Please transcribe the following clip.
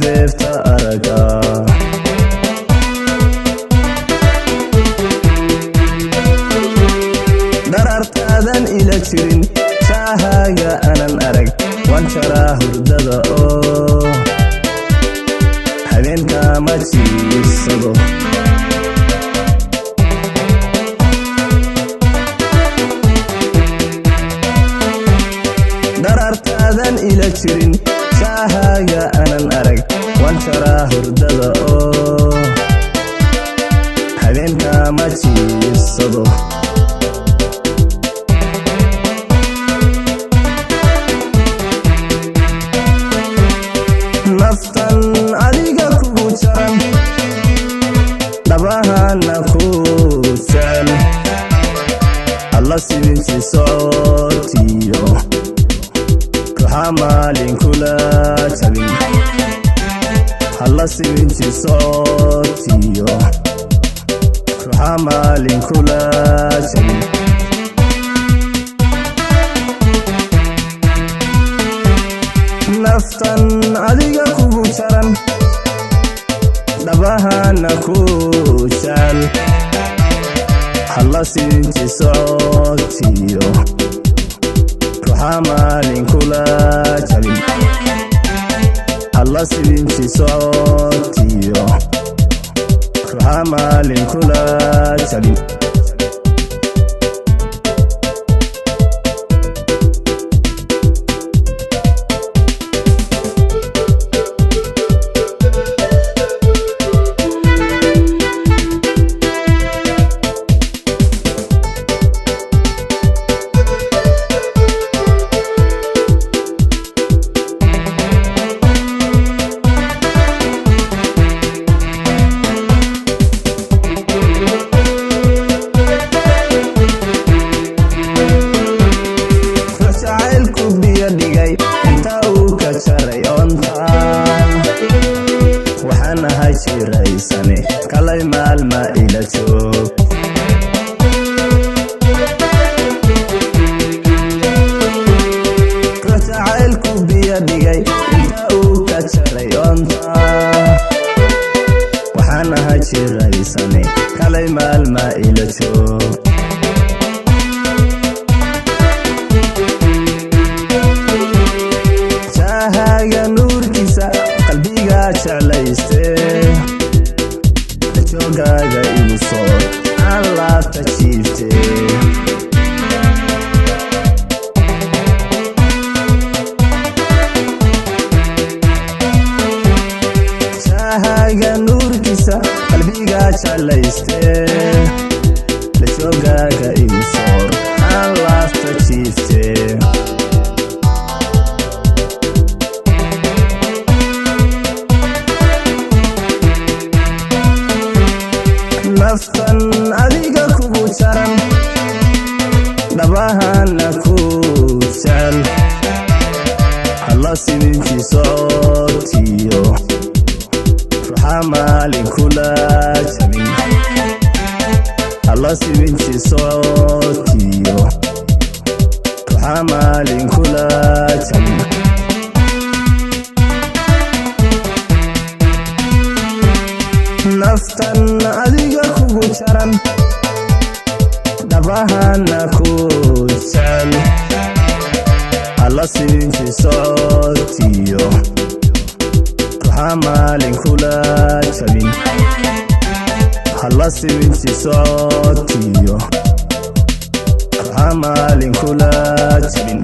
deefta araga darartaadan ila jirin shaahaga anan arag waan jaraa hurdada oo habeenka ma jiirsado darartaadan ila jirin shaahaga anan arag waan jaraa hurdada oo habeenka ma jiirsado naftan adiga kugu jaran dhabahana ku jecel alla sidintii socotiyo ruuxa maalin kula jabin alla sidintii socotiyo ruuxa maalin kula jabin naftan adiga kugu jaran dhabahana ku jecel alla sidintii socotiyo ruuxa maalin kula jabin alla sidintii socotiyo ruuxa maalin kula jabin inta uu ka jaray oonta waxaan ahay jiraysane kalay maalma ila joog jacaylku biyo dhigay inta uu ka jaray oonta waxaan ahay jiraysane kalay maalma ila joog nuurkiisa qalbiga jeclayste joogaaga igu soo aan laabta jiifte shaahaga nuurkiisa qalbiga jeclayste joogaaga igu soo aan laabta jiifte naftan adiga kugu jaran dhabahana ku jecel alla sidintii socotiyo ruuxa maalin kula jabin alla sidintii socotiyo ruuxa maalin kula jabin naftan adiga kugu jaran dhabahana ku jecel alla sidintii socotiyo ruuxa maalin kula jabin alla sidintii socotiyo ruuxa maalin kula jabin